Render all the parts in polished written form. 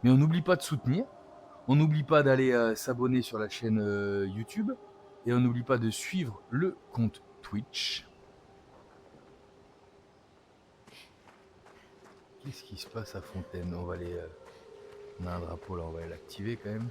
Mais on n'oublie pas de soutenir, on n'oublie pas d'aller s'abonner sur la chaîne YouTube, et on n'oublie pas de suivre le compte Twitch. Qu'est-ce qui se passe à Fontaine? On va aller... on a un drapeau là, on va aller l'activer quand même.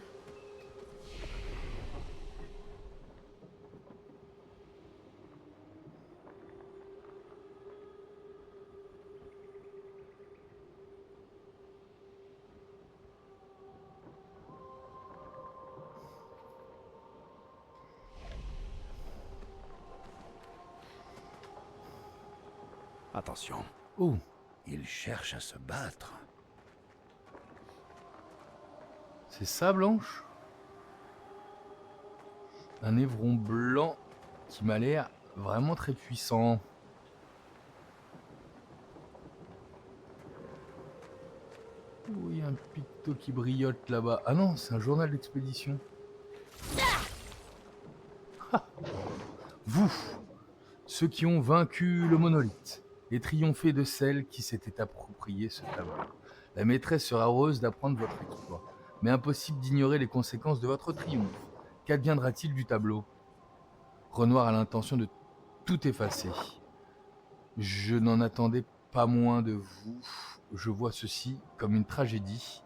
Attention, Oh, il cherche à se battre. c'est ça, Blanche? Un évron blanc qui m'a l'air vraiment très puissant. Oui, un picto qui brillote là-bas. Ah non, c'est un journal d'expédition. Vous, ceux qui ont vaincu le monolithe et triomphé de celle qui s'était approprié ce tableau. La maîtresse sera heureuse d'apprendre votre exploit, mais impossible d'ignorer les conséquences de votre triomphe. Qu'adviendra-t-il du tableau? Renoir a l'intention de tout effacer. Je n'en attendais pas moins de vous. Je vois ceci comme une tragédie.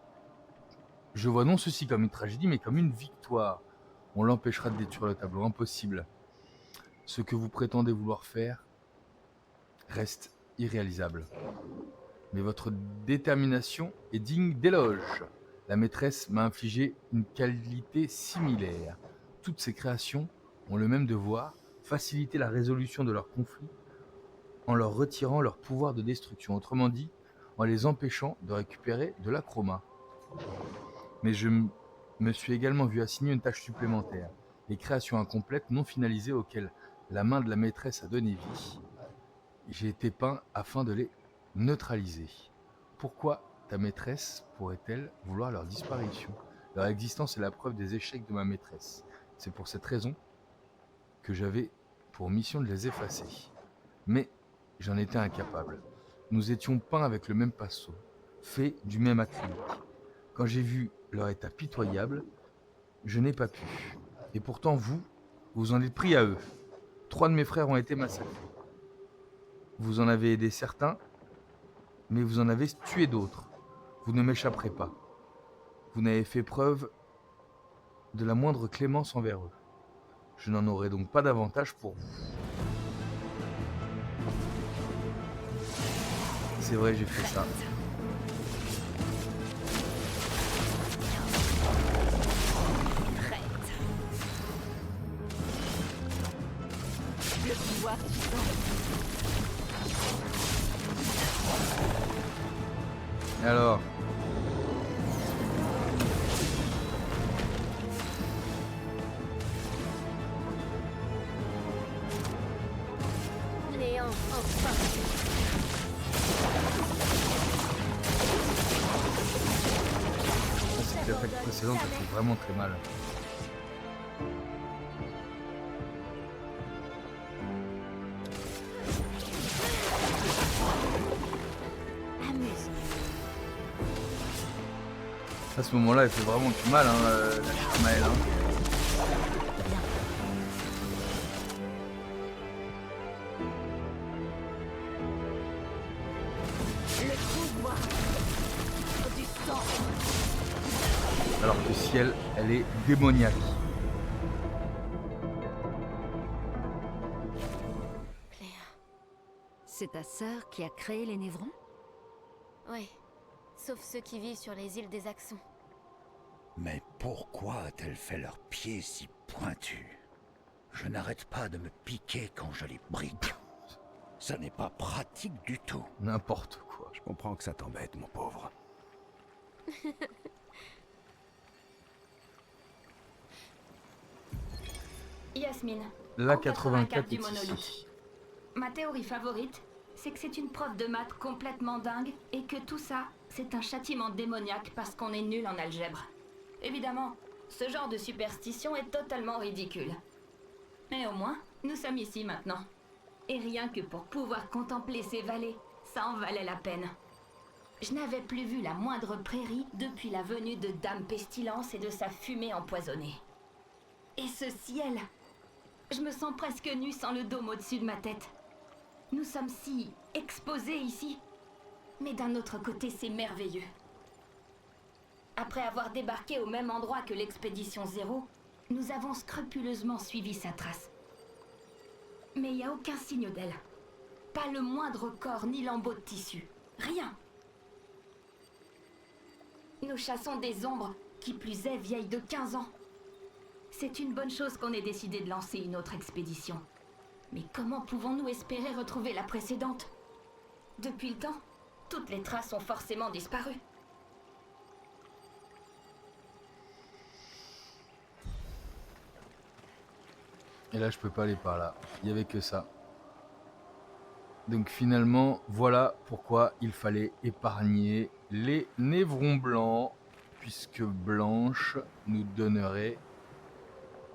Je vois non ceci comme une tragédie, mais comme une victoire. On l'empêchera de détruire le tableau. Impossible. Ce que vous prétendez vouloir faire reste irréalisable. Mais votre détermination est digne d'éloge. La maîtresse m'a infligé une qualité similaire. Toutes ces créations ont le même devoir, faciliter la résolution de leurs conflits en leur retirant leur pouvoir de destruction, autrement dit, en les empêchant de récupérer de l'achroma. Mais je me suis également vu assigner une tâche supplémentaire, les créations incomplètes non finalisées auxquelles la main de la maîtresse a donné vie. J'ai été peint afin de les neutraliser. Pourquoi ta maîtresse pourrait-elle vouloir leur disparition? Leur existence est la preuve des échecs de ma maîtresse. C'est pour cette raison que j'avais pour mission de les effacer. Mais j'en étais incapable. Nous étions peints avec le même pinceau, faits du même acrylique. Quand j'ai vu leur état pitoyable, je n'ai pas pu. Et pourtant vous en êtes pris à eux. 3 de mes frères ont été massacrés. Vous en avez aidé certains, mais vous en avez tué d'autres. Vous ne m'échapperez pas. Vous n'avez fait preuve de la moindre clémence envers eux. Je n'en aurai donc pas davantage pour vous. C'est vrai, j'ai fait ça. Prête. Le pouvoir du sang. Et alors? Néant, enfin. Cette attaque précédente a fait vraiment très mal. Amuse. À ce moment-là, elle fait vraiment du mal, hein, la Charmaël. Hein. Le pouvoir du sang. Alors que si elle est démoniaque. Cléa. C'est ta sœur qui a créé les névrons? Oui. Sauf ceux qui vivent sur les îles des Axons. Mais pourquoi a-t-elle fait leurs pieds si pointus? Je n'arrête pas de me piquer quand je les brique. Ça n'est pas pratique du tout. N'importe quoi. Je comprends que ça t'embête, mon pauvre. Yasmine, La en 84 du est monolithe. ici. Ma théorie favorite, c'est que c'est une prof de maths complètement dingue et que tout ça, c'est un châtiment démoniaque parce qu'on est nul en algèbre. Évidemment, ce genre de superstition est totalement ridicule. Mais au moins, nous sommes ici maintenant. Et rien que pour pouvoir contempler ces vallées, ça en valait la peine. Je n'avais plus vu la moindre prairie depuis la venue de Dame Pestilence et de sa fumée empoisonnée. Et ce ciel! Je me sens presque nue sans le dôme au-dessus de ma tête. Nous sommes si exposés ici. Mais d'un autre côté, c'est merveilleux. Après avoir débarqué au même endroit que l'expédition Zéro, nous avons scrupuleusement suivi sa trace. Mais il n'y a aucun signe d'elle. Pas le moindre corps ni lambeau de tissu. Rien. Nous chassons des ombres, qui plus est vieilles de 15 ans. C'est une bonne chose qu'on ait décidé de lancer une autre expédition. Mais comment pouvons-nous espérer retrouver la précédente? Depuis le temps, toutes les traces ont forcément disparu. Et là, je peux pas aller par là. Il y avait que ça. Donc finalement, voilà pourquoi il fallait épargner les névrons blancs, puisque Blanche nous donnerait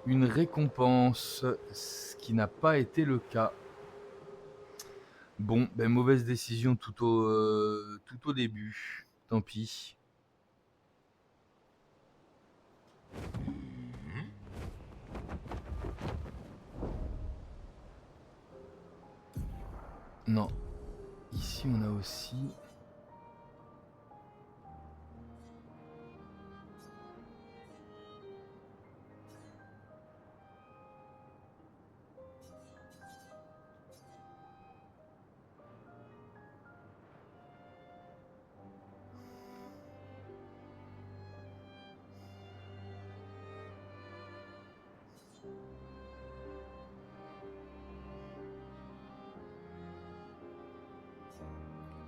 une récompense, ce qui n'a pas été le cas. Bon, ben mauvaise décision tout au début. Tant pis. Non. Ici, on a aussi...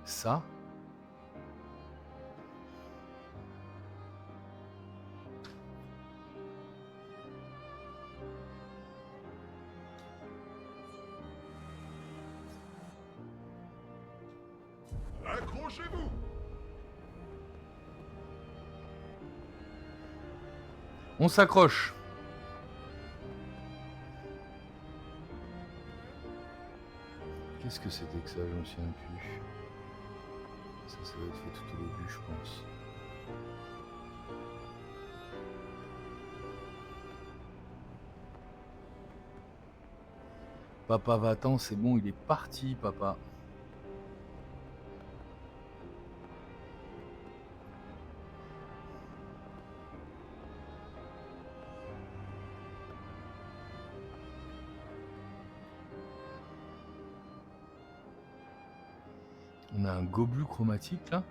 ça. Accrochez-vous! On s'accroche. Qu'est-ce que c'était que ça? Je me souviens plus. Ça doit être fait tout au début, je pense. Papa va-t'en, c'est bon, il est parti, papa. On a un gobelin chromatique là.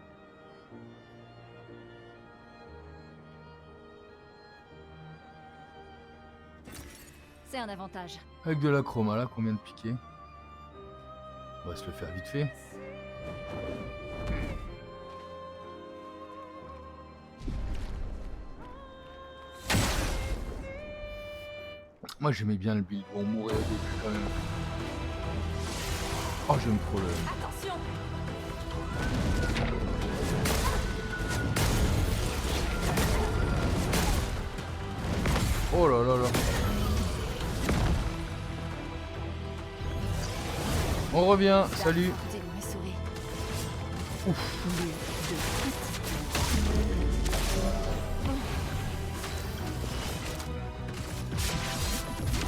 C'est un avantage. Avec de la chroma là qu'on vient de piquer. On va se le faire vite fait. Moi j'aimais bien le build, on mourait au début quand même. Oh j'aime trop le... Attention! Oh là là là. On revient, salut. Ouf.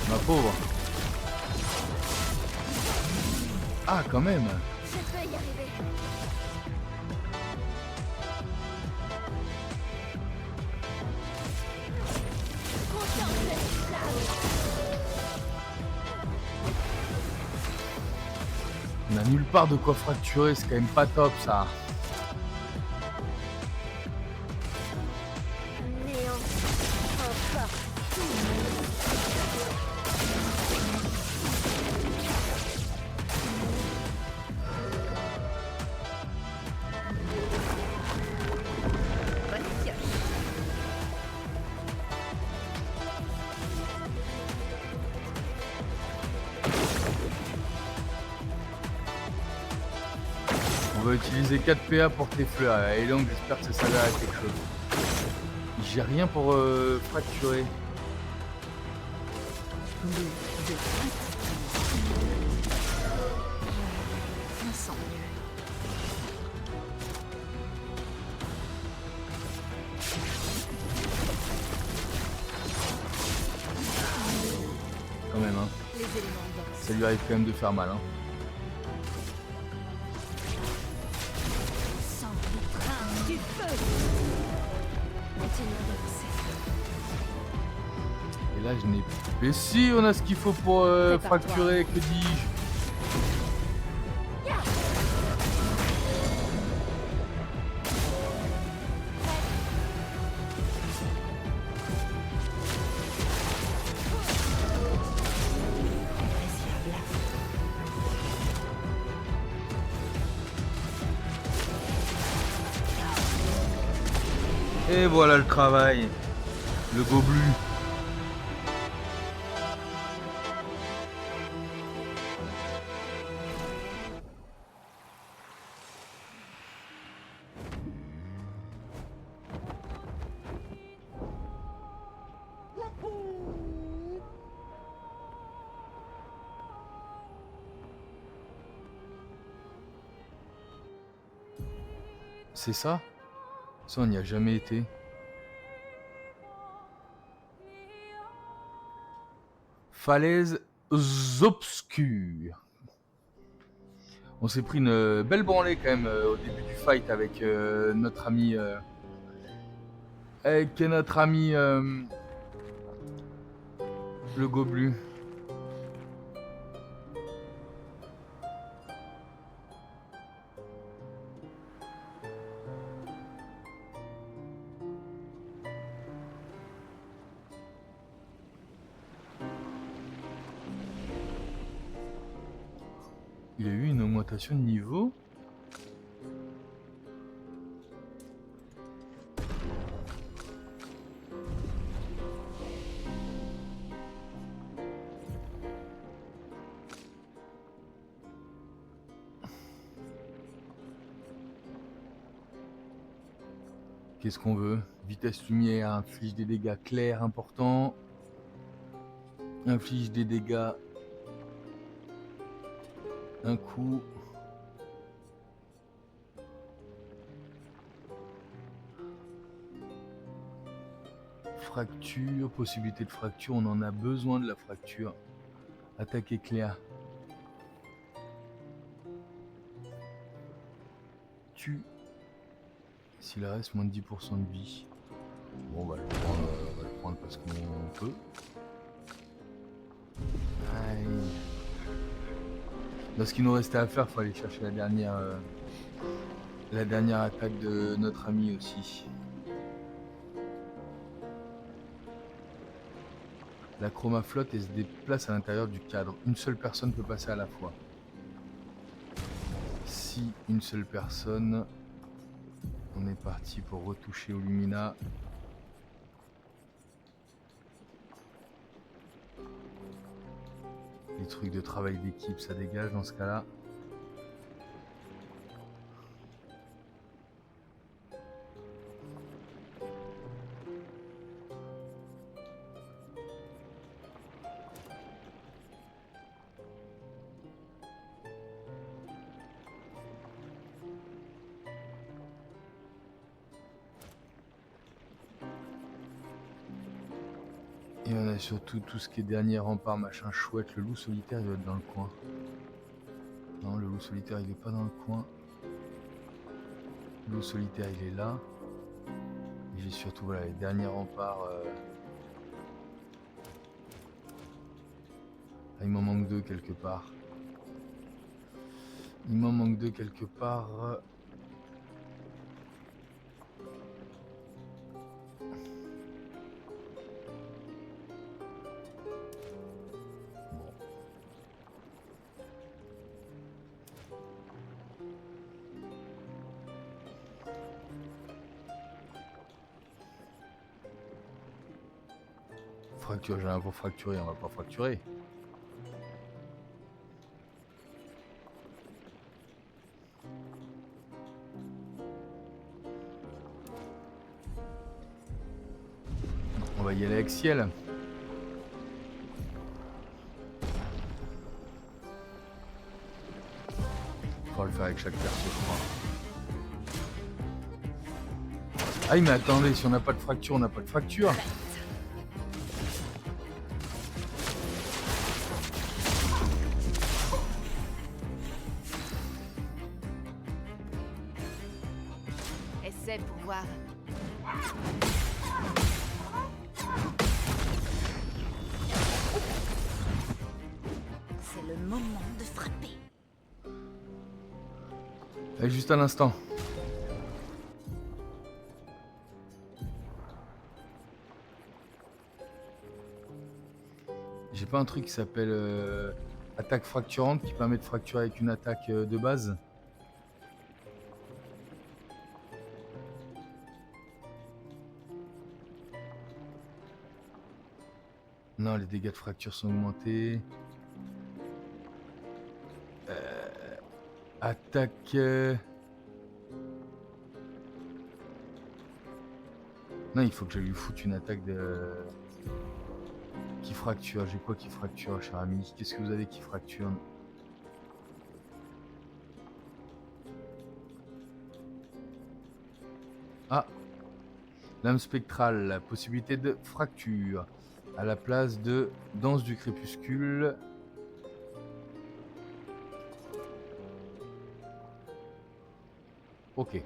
Ma pauvre. Ah quand même. Je peux y arriver. On a nulle part de quoi fracturer, c'est quand même pas top ça. Néant. Encore. Bonne pioche. On va utiliser 4 PA pour tes fleurs. Et donc j'espère que ça s'avère à quelque chose. J'ai rien pour fracturer. Je me sens mieux. ça lui arrive quand même de faire mal. Hein. Sans le train du feu. Continue d'avancer. Et là, je n'ai... Mais si, on a ce qu'il faut pour fracturer, que dis-je? Et voilà le travail, le gobelu. C'est ça? Ça, on n'y a jamais été. Falaises obscures. On s'est pris une belle branlée quand même au début du fight avec notre ami... le gobelu. Il a eu une augmentation de niveau. Qu'est-ce qu'on veut? Vitesse lumière, inflige des dégâts clairs importants. Inflige des dégâts un coup. Fracture, possibilité de fracture, on en a besoin de la fracture. Attaque éclair. Tue. S'il reste moins de 10% de vie. Bon, on va le prendre parce qu'on peut. Aïe. Là, ce qu'il nous restait à faire, il faut aller chercher la dernière attaque de notre ami aussi. La chroma flotte et se déplace à l'intérieur du cadre. Une seule personne peut passer à la fois. Si une seule personne, on est parti pour retoucher au Lumina. Les trucs de travail d'équipe, ça dégage dans ce cas-là. Et on a surtout tout ce qui est dernier rempart, machin chouette. Le loup solitaire, il doit être dans le coin. Non, le loup solitaire, il est pas dans le coin. Le loup solitaire, il est là. Et j'ai surtout, voilà, les derniers remparts. Ah, il m'en manque deux quelque part. Il m'en manque deux quelque part. Fracture, j'ai rien pour fracturer, on va pas fracturer. On va y aller avec ciel. Faut le faire avec chaque perso, je crois. Ah mais attendez, si on n'a pas de fracture, on n'a pas de fracture. C'est le moment de frapper. Allez, juste à l'instant. J'ai pas un truc qui s'appelle attaque fracturante qui permet de fracturer avec une attaque de base. Non, les dégâts de fracture sont augmentés. Attaque... Non, il faut que je lui foute une attaque de... Qui fracture. J'ai quoi qui fracture, cher ami? Qu'est-ce que vous avez qui fracture? Ah, lame spectrale, la possibilité de fracture. À la place de danse du crépuscule. Ok.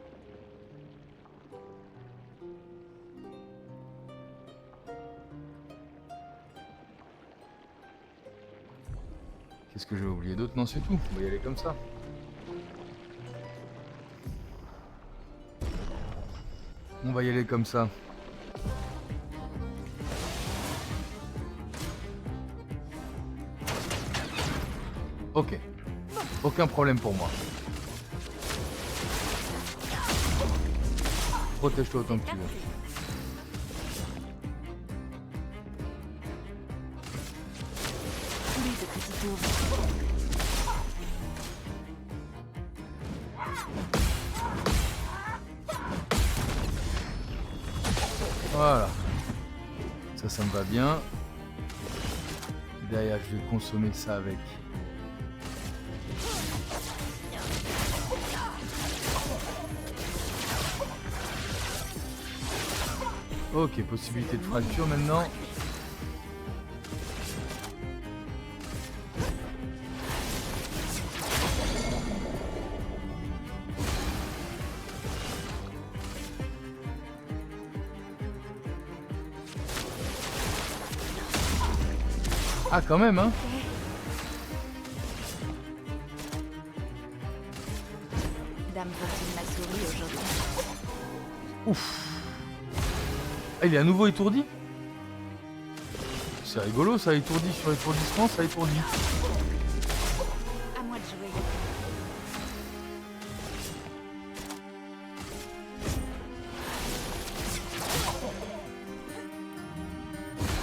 Qu'est-ce que j'ai oublié d'autre? Non, c'est tout. On va y aller comme ça. On va y aller comme ça. Ok. Aucun problème pour moi. Protège-toi autant que tu veux. Plus de petits tours. Voilà. Ça me va bien. Derrière, je vais consommer ça avec. Ok, possibilité de fracture maintenant. Ah, quand même, hein. Dame va-t-il ma souris aujourd'hui? Ouf. Ah, il est à nouveau étourdi? C'est rigolo, ça étourdit sur étourdissement, ça étourdit. À moi de jouer.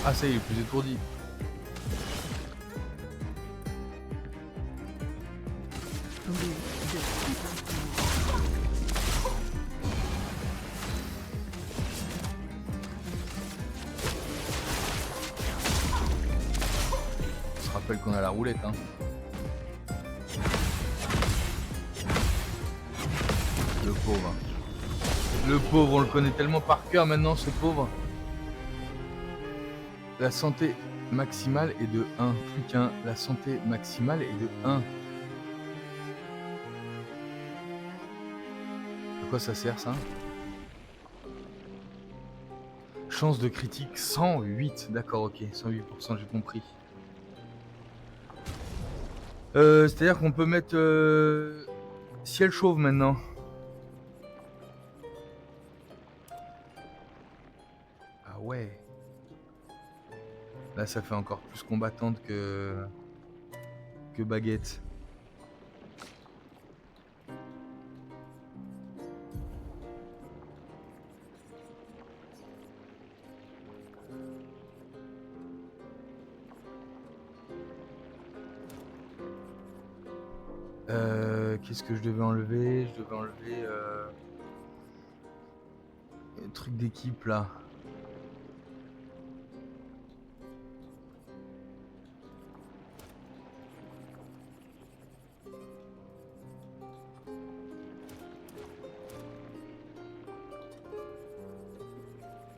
Ah, ça y est, il est plus étourdi. Plus de petits tours. On se rappelle qu'on a la roulette, hein. Le pauvre. Le pauvre, on le connaît tellement par cœur maintenant, ce pauvre. La santé maximale est de 1. Plus qu'un. La santé maximale est de 1. À quoi ça sert, ça? Chance de critique 108. D'accord, ok. 108%, j'ai compris. C'est-à-dire qu'on peut mettre ciel chauve maintenant. Ah ouais. Là, ça fait encore plus combattante que baguette. Qu'est-ce que je devais enlever? Je devais enlever le truc d'équipe là.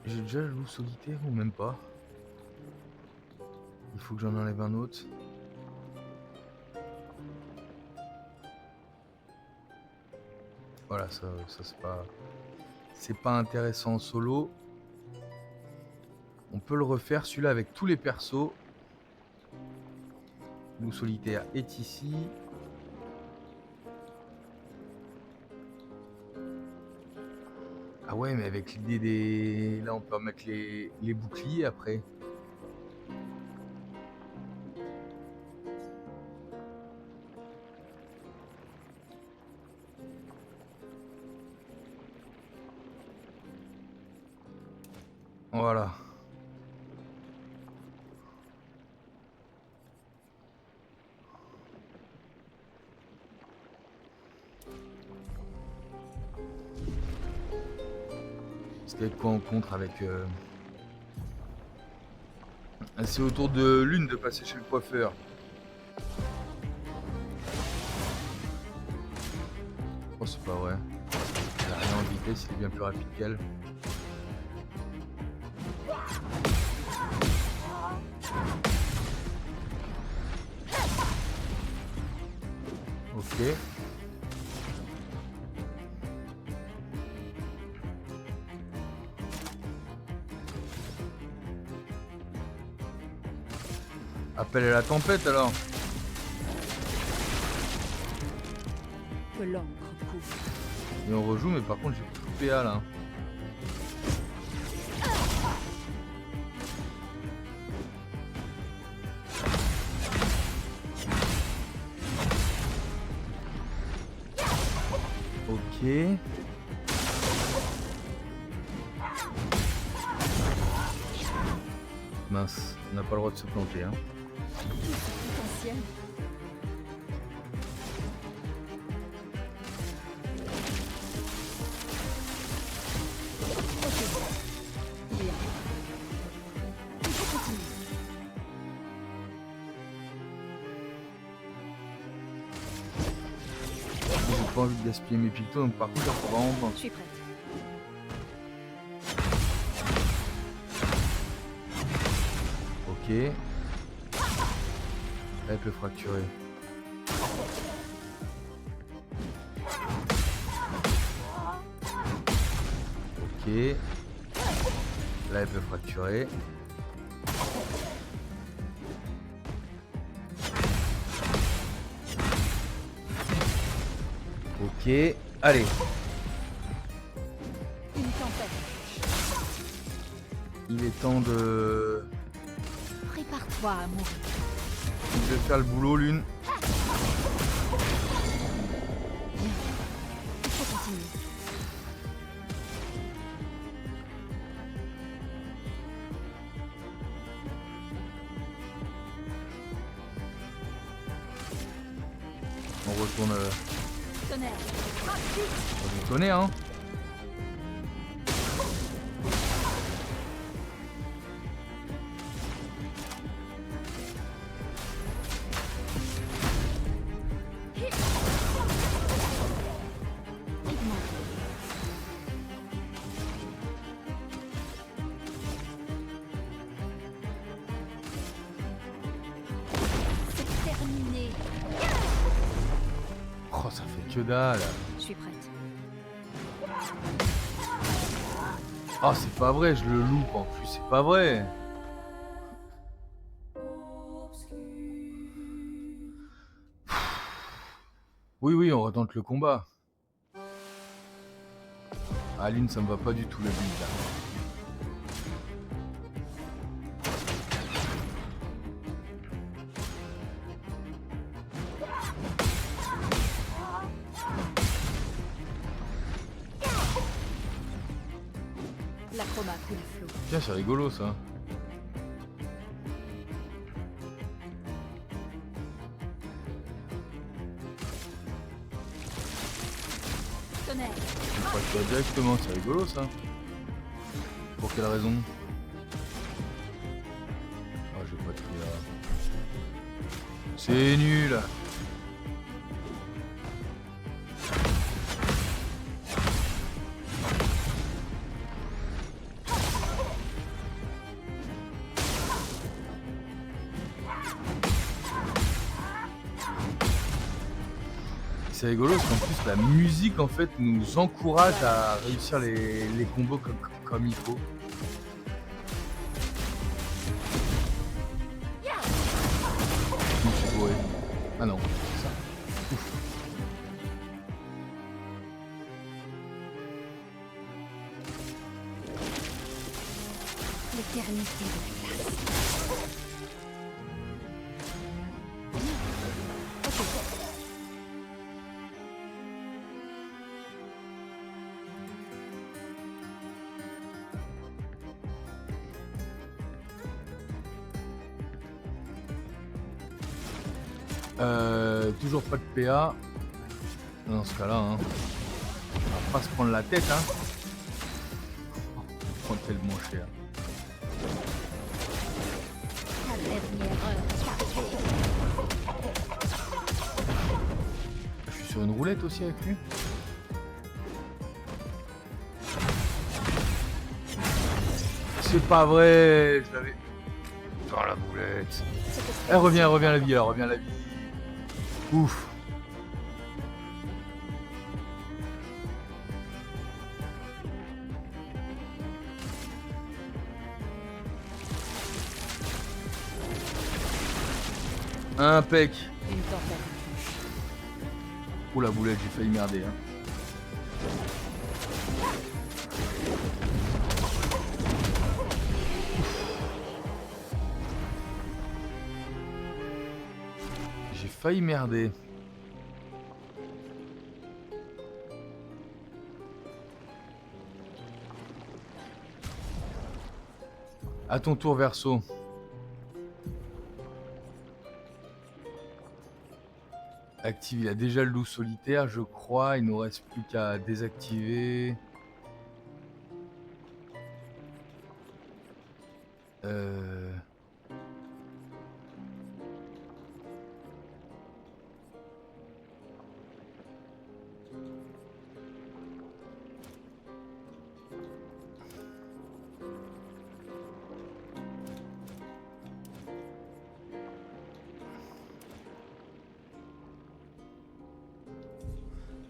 J'ai déjà le loup solitaire ou même pas? Il faut que j'en enlève un autre. Voilà, ça c'est pas intéressant en solo. On peut le refaire celui-là avec tous les persos. Loup solitaire est ici. Ah ouais, mais avec l'idée des... Là, on peut mettre les boucliers après. Voilà. C'était quoi en contre avec... C'est au tour de l'une de passer chez le coiffeur. Oh, c'est pas vrai. Il a rien en vitesse, il est bien plus rapide qu'elle. Ok. Appel à la tempête alors. Que l'encre coule. Et on rejoue, mais par contre j'ai plus de PA là. Ok. Mince, on n'a pas le droit de se planter hein. Potentiel. Ok. Bien. Il faut continuer. J'ai pas envie de gaspiller mes pictos, donc par contre, il faut vraiment prendre. Je suis prête. Ok. Elle peut fracturer. Ok. Là, elle peut fracturer. Ok. Allez. Une tempête. Il est temps de... Prépare-toi à mourir. Je vais faire le boulot, l'une. Bien. Il faut continuer. On retourne... Tonnerre. On vous connaît, hein. C'est terminé. Oh, ça fait que dalle. Je suis prête. Oh, c'est pas vrai, je le loupe en plus, c'est pas vrai. Oui, oui, on retente le combat. Ah, l'une, ça me va pas du tout le build là. L'acroma coule flot. Tiens, c'est rigolo ça. Tonnerre. Je crois que tu vas directement, c'est rigolo ça. Pour quelle raison? Ah, j'ai pas de prix là. C'est nul. c'est rigolo parce qu'en plus la musique en fait nous encourage à réussir les combos comme il faut. Je me suis gouré. Ah non, c'est ça. Ouf. L'éternité de glace. Toujours pas de PA. Dans ce cas-là, hein. On va pas se prendre la tête, hein. On prend tellement cher. La dernière heure est arrivée. Je suis sur une roulette aussi avec lui. C'est pas vrai, je l'avais dans la boulette. Elle revient la vie, elle revient la vie. Ouf. Impec. Une tempête. Oh la boulette, j'ai failli merder. Hein. J'ai failli merder. À ton tour, Verseau. Active, il a déjà le loup solitaire, je crois. Il nous reste plus qu'à désactiver.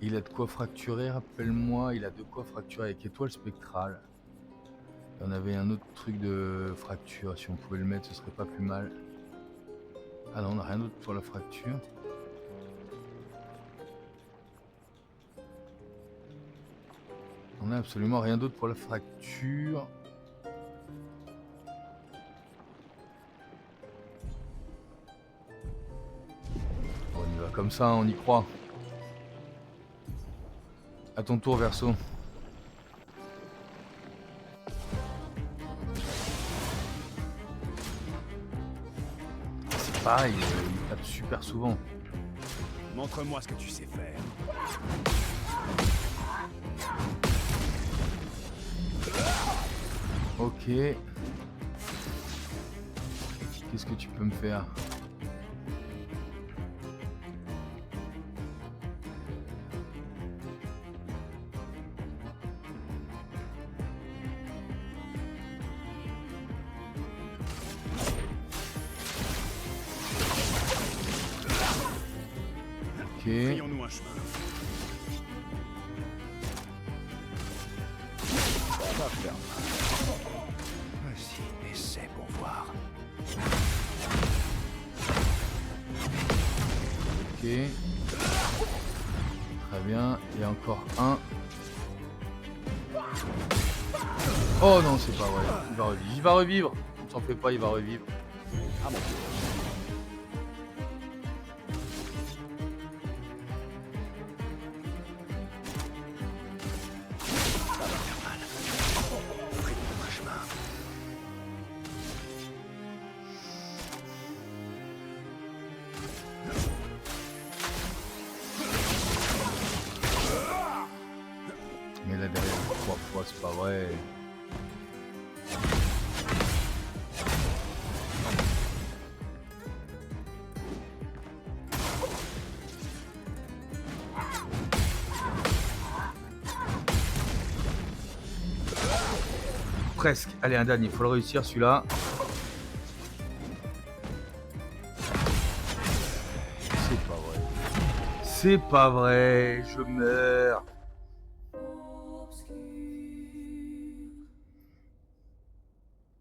Il a de quoi fracturer, rappelle-moi. Il a de quoi fracturer avec étoile spectrale. Il y en avait un autre truc de fracture. Si on pouvait le mettre, ce serait pas plus mal. Ah non, on n'a rien d'autre pour la fracture. On n'a absolument rien d'autre pour la fracture. On y va comme ça, on y croit. À ton tour, Verseau. C'est pareil, il tape super souvent. Montre-moi ce que tu sais faire. Ok. Qu'est-ce que tu peux me faire? Ok. Frayons-nous un chemin. Pas faire mal. Vas-y, essaie pour voir. Ok. Très bien. Il y a encore un. Oh non, c'est pas vrai. Il va revivre. Il va revivre. On s'en fait pas, il va revivre. Ah mon Dieu. Ça va faire mal. Frayons-nous un chemin. Mais là derrière, 3 fois, c'est pas vrai. Presque. Allez, un dernier, il faut le réussir celui-là. C'est pas vrai. C'est pas vrai, je meurs.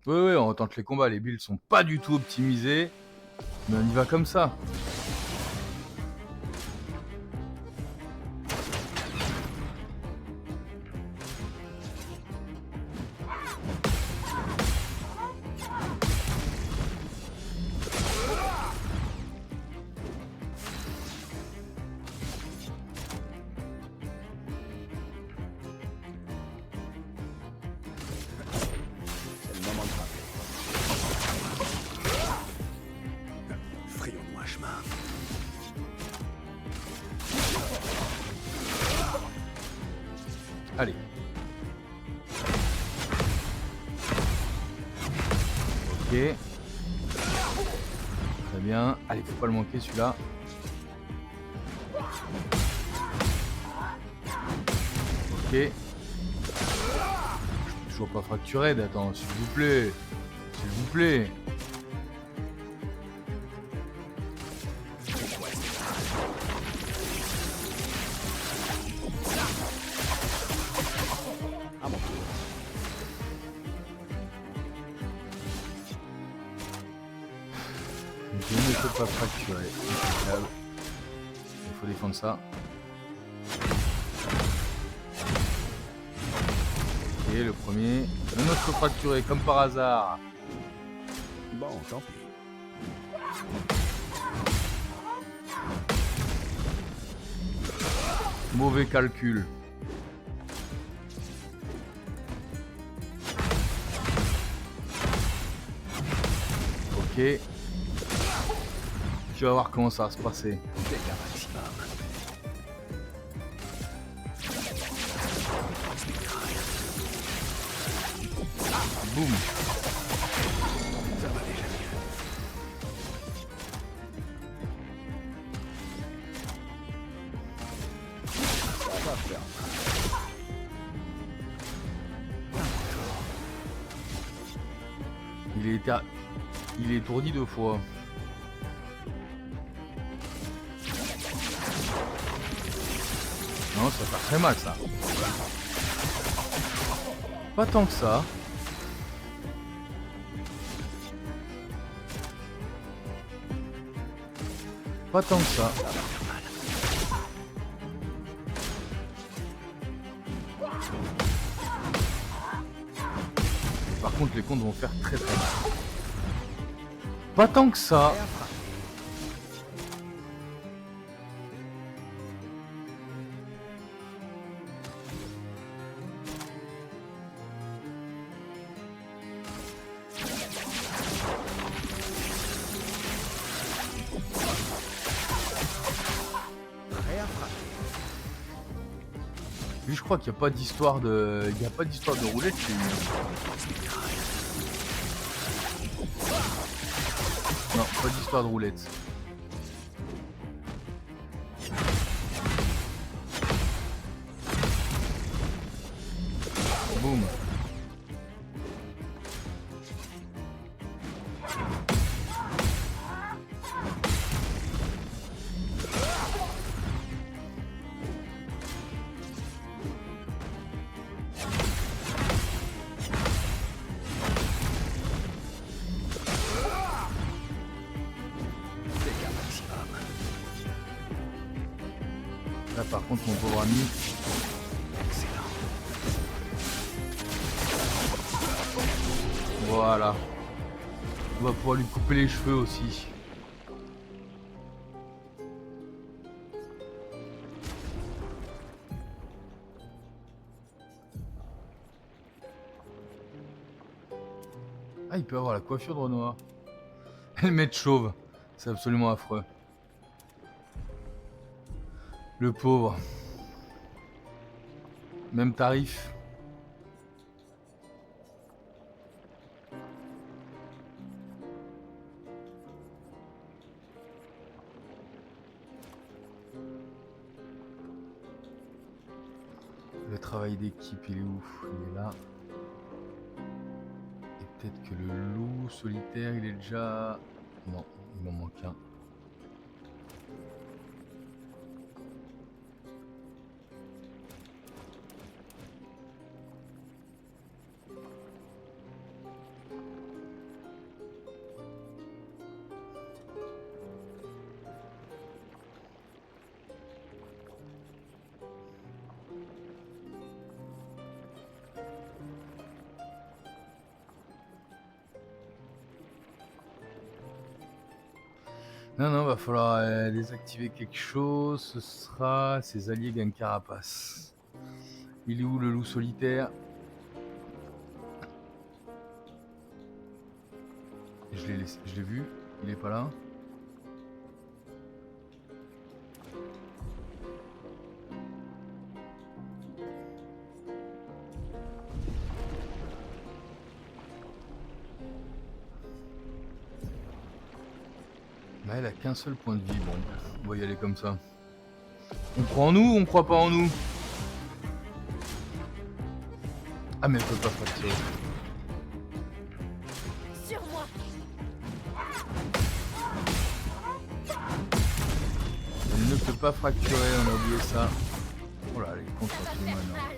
Ouais, on tente les combats, les builds sont pas du tout optimisés, mais on y va comme ça. C'est le moment de frapper. Frayons-nous un chemin. Allez. Ok. Très bien. Allez, faut pas le manquer celui-là. Ok. Je peux toujours pas fracturer. Attends, s'il vous plaît. S'il vous plaît. À mon tour. Je ne peux pas fracturer. Impeccable. Il faut défendre ça. Ok, le premier. Le nôtre peut fracturer comme par hasard. Bon, tant pis. Mauvais calcul. Ok. Tu vas voir comment ça va se passer. Dégâts maximum. Boum. Ça va déjà mieux. Ça va faire mal. Il est étourdi 2 fois. Non, ça fait très mal ça. Pas tant que ça. Pas tant que ça. Par contre, les comptes vont faire très très mal. Pas tant que ça. Prêt à frapper. Lui, je crois qu'il n'y a pas d'histoire de. Il n'y a pas d'histoire de roulette chez lui. Non, pas d'histoire de roulette. Boum. Dégâts maximum. Là, par contre, mon pauvre ami. Excellent. Voilà. On va pouvoir lui couper les cheveux aussi. Ah, il peut avoir la coiffure de Renoir. Et le mettre chauve. C'est absolument affreux. Le pauvre. Même tarif. Le travail d'équipe, il est où? Il est là. Et peut-être que le loup solitaire, il est déjà... Non, il m'en manque un. Non, non, va falloir désactiver quelque chose. Ce sera... Ses alliés gagnent carapace. Il est où le loup solitaire? Je l'ai vu. Il est pas là. Bah, elle a qu'un seul point de vie. Bon, on va y aller comme ça. On croit en nous ou on croit pas en nous? Ah mais elle peut pas fracturer. Sur moi. Elle ne peut pas fracturer, on a oublié ça. Oh là, elle est contre Ça va tout faire maintenant. mal.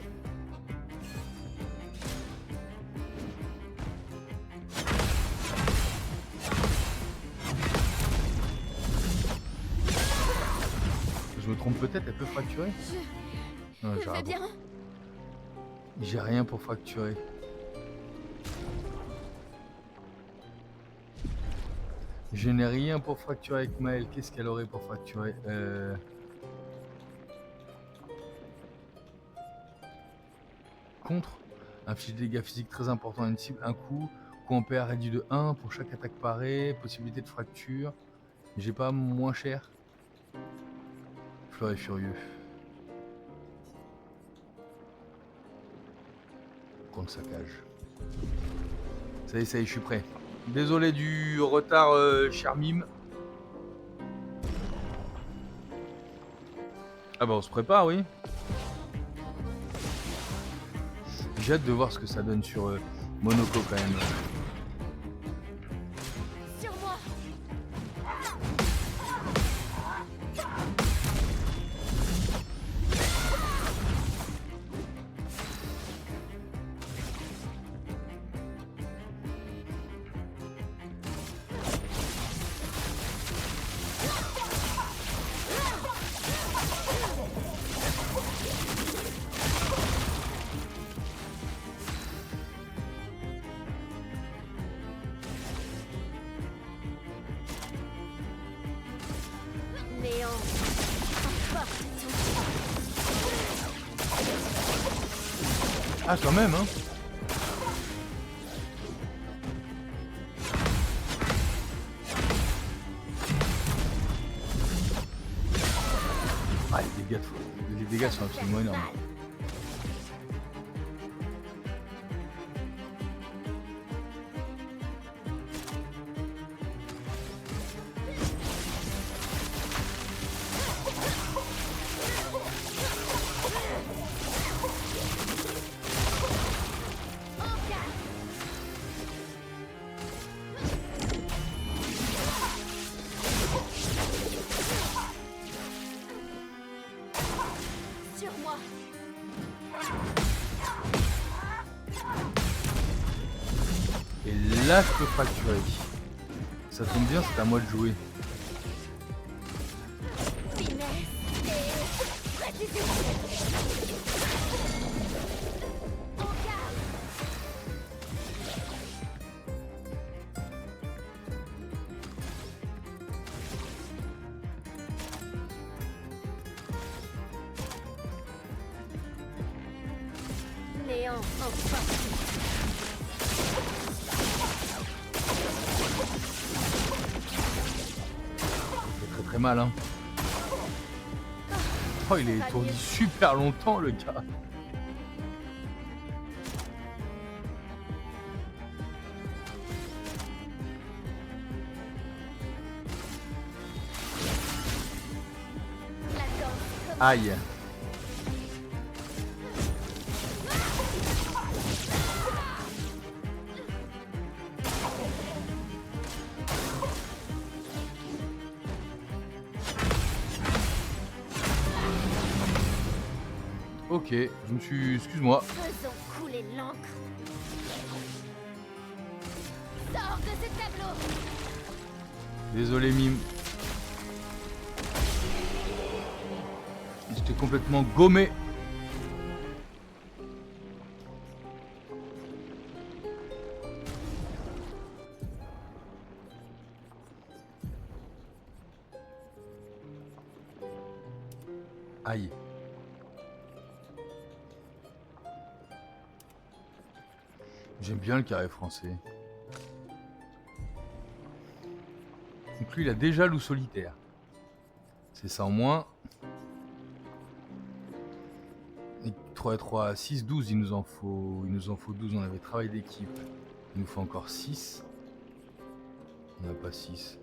Je me trompe peut-être, elle peut fracturer? Non, Je vais bien. J'ai rien pour fracturer. Je n'ai rien pour fracturer avec Maël. Qu'est-ce qu'elle aurait pour fracturer? Contre. Inflige des dégâts physiques très importants à une cible. Un coup. Coût en PA réduit de 1 pour chaque attaque parée. Possibilité de fracture. J'ai pas moins cher. Fleur est furieux. Contre saccage. Ça y est, je suis prêt. Désolé du retard, cher mime. Ah bah on se prépare, oui. J'ai hâte de voir ce que ça donne sur Monoko quand même. Sur moi. Néant. Encore. Ah quand même, hein. Ah les dégâts sont absolument énormes. Sur moi. Et là je peux fracturer. Ça tombe bien, c'est à moi de jouer. Finesse et précision. En garde. Néant. Enfin. C'est très très mal, hein. Oh, il est étourdi super longtemps, le gars. La danse. Aïe. Ok, je me suis... Excuse-moi. Faisons couler l'encre. Sors de ce tableau. Désolé, mime. J'étais complètement gommé. Aïe. J'aime bien le carré français. Donc lui, il a déjà loup solitaire. C'est ça en moins. Et 3 et 3, 6, 12, il nous en faut 12. On avait travail d'équipe. Il nous faut encore 6. On n'a pas 6.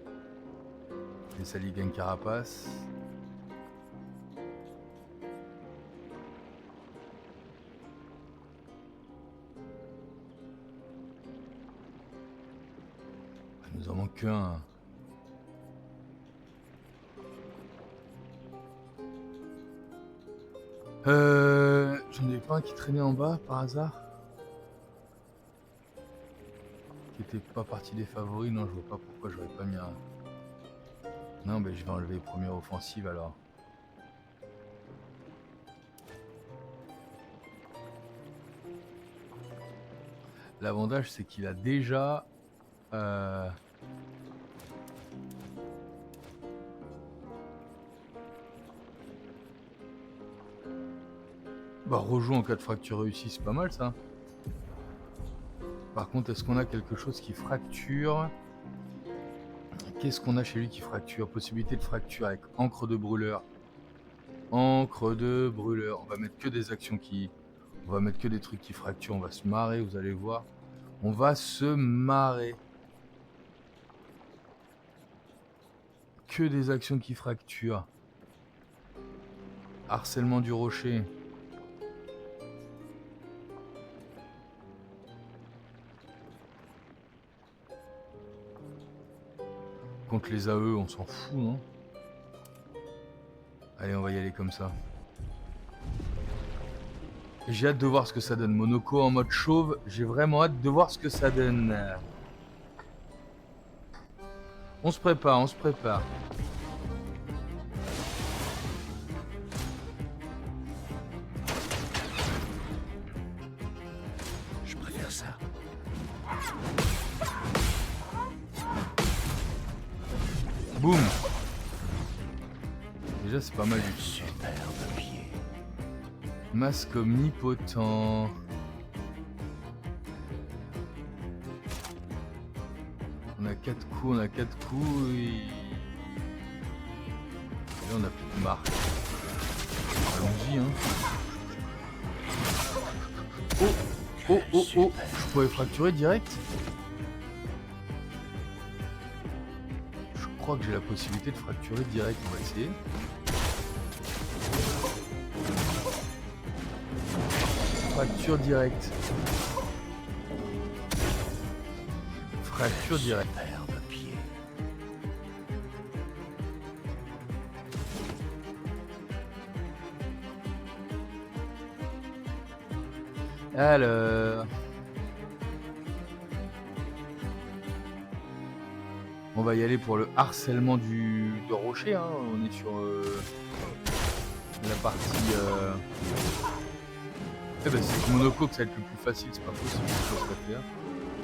Les Sally gagne carapace. Il nous en manque qu'un. J'en avais pas un qui traînait en bas par hasard? Qui était pas partie des favoris? Non, je vois pas pourquoi j'aurais pas mis un. Non, ben je vais enlever les premières offensives alors. L'avantage c'est qu'il a déjà bah rejoue en cas de fracture réussie, c'est pas mal ça. Par contre, est-ce qu'on a quelque chose qui fracture? Qu'est-ce qu'on a chez lui qui fracture? Possibilité de fracture avec encre de brûleur. Encre de brûleur. On va mettre que des actions qui... On va mettre que des trucs qui fracturent. On va se marrer, vous allez voir. On va se marrer. Que des actions qui fracturent. Harcèlement du rocher. Contre les AE, on s'en fout, non? Allez, on va y aller comme ça. J'ai hâte de voir ce que ça donne. Monoko en mode chauve, j'ai vraiment hâte de voir ce que ça donne. On se prépare, on se prépare. Je préfère ça. Boum. Déjà c'est pas mal du tout. Superbe pied. Masque omnipotent. On a 4 coups, on a 4 coups et... là on a plus de marque. Allons-y hein. Oh. Oh oh oh. Je pourrais fracturer direct. Je crois que j'ai la possibilité de fracturer direct, on va essayer. Fracture directe. Fracture directe. Superbe pied. Alors... on va y aller pour le harcèlement de rocher, hein. On est sur la partie... Eh ben c'est Monoko que ça va être le plus facile, c'est pas possible que ce soit faire.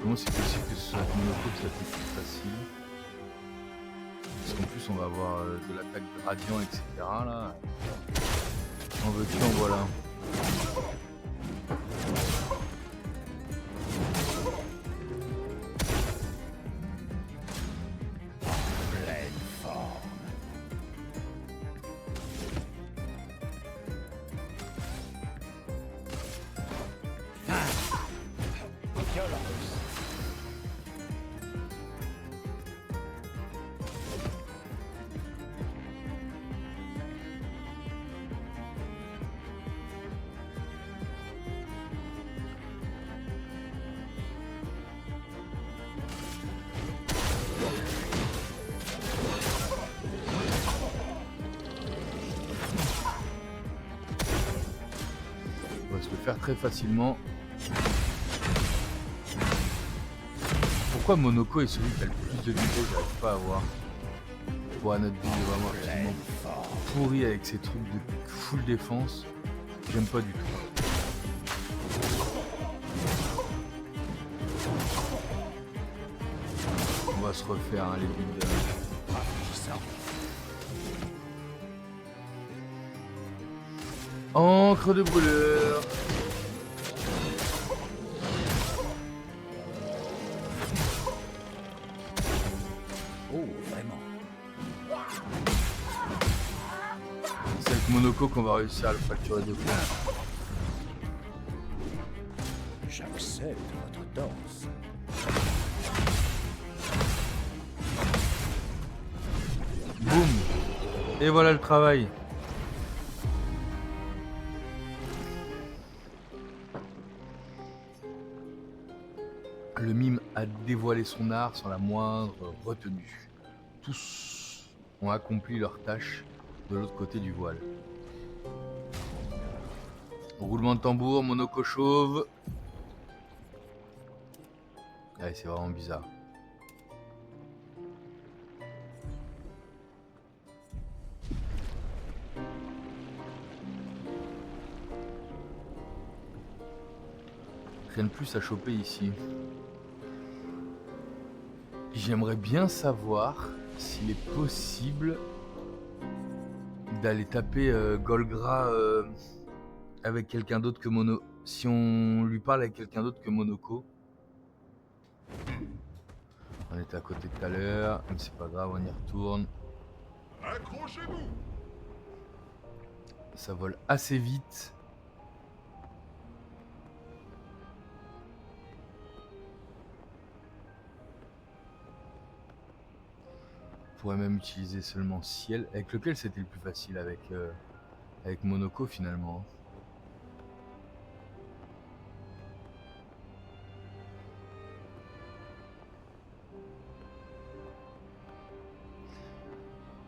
Comment c'est possible que ce soit Monoko que ça va être le plus facile? Parce qu'en plus on va avoir de l'attaque de radiant, etc. là. En veux-tu, en voilà. Pleine forme. Violence. On va se le faire très facilement. Pourquoi Monoko est celui qui a le plus de vitesse? J'arrive pas à voir. Pour un autre build vraiment absolument pourri avec ses trucs de full défense. J'aime pas du tout. On va se refaire hein, les builds. Rafraîchissant. Encre de brûleur. Oh, vraiment. C'est avec Monoko qu'on va réussir à le fracturer de flanc. J'accepte votre danse. Boum. Et voilà le travail. Le mime a dévoilé son art sans la moindre retenue. Tous ont accompli leur tâche de l'autre côté du voile. Roulement de tambour, Monoko chauve. Ouais, c'est vraiment bizarre. Rien de plus à choper ici. J'aimerais bien savoir s'il est possible d'aller taper Golgra avec quelqu'un d'autre que Mono. Si on lui parle avec quelqu'un d'autre que Monoko. On était à côté tout à l'heure, mais c'est pas grave, on y retourne. Accrochez-vous! Ça vole assez vite. On pourrait même utiliser seulement ciel, avec lequel c'était le plus facile avec Monoko finalement.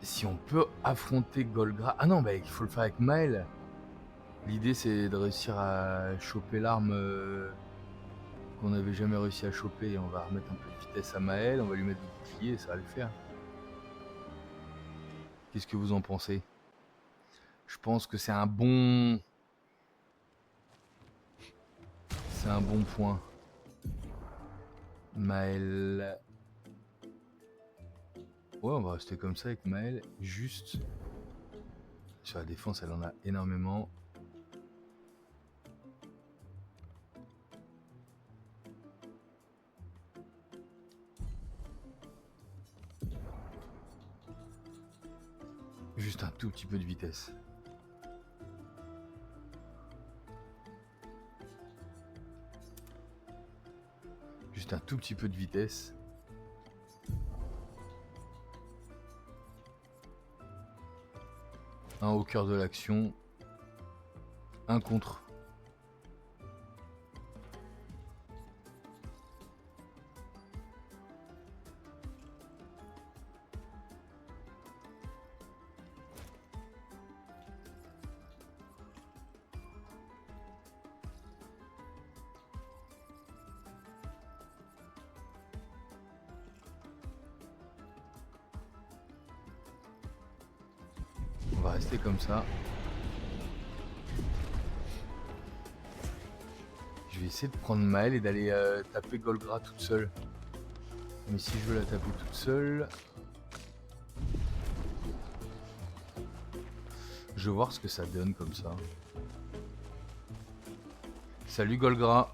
Si on peut affronter Golgra... Ah non, bah, il faut le faire avec Maël. L'idée c'est de réussir à choper l'arme qu'on n'avait jamais réussi à choper. On va remettre un peu de vitesse à Maël, on va lui mettre du bouclier et ça va le faire. Qu'est-ce que vous en pensez? Je pense que c'est un bon... C'est un bon point. Maël... Ouais, on va rester comme ça avec Maël. Juste... Sur la défense, elle en a énormément. Juste un tout petit peu de vitesse. Juste un tout petit peu de vitesse. Un au cœur de l'action. Un contre. On va rester comme ça. Je vais essayer de prendre Maël et d'aller taper Golgra toute seule. Mais si je veux la taper toute seule... Je vais voir ce que ça donne comme ça. Salut Golgra.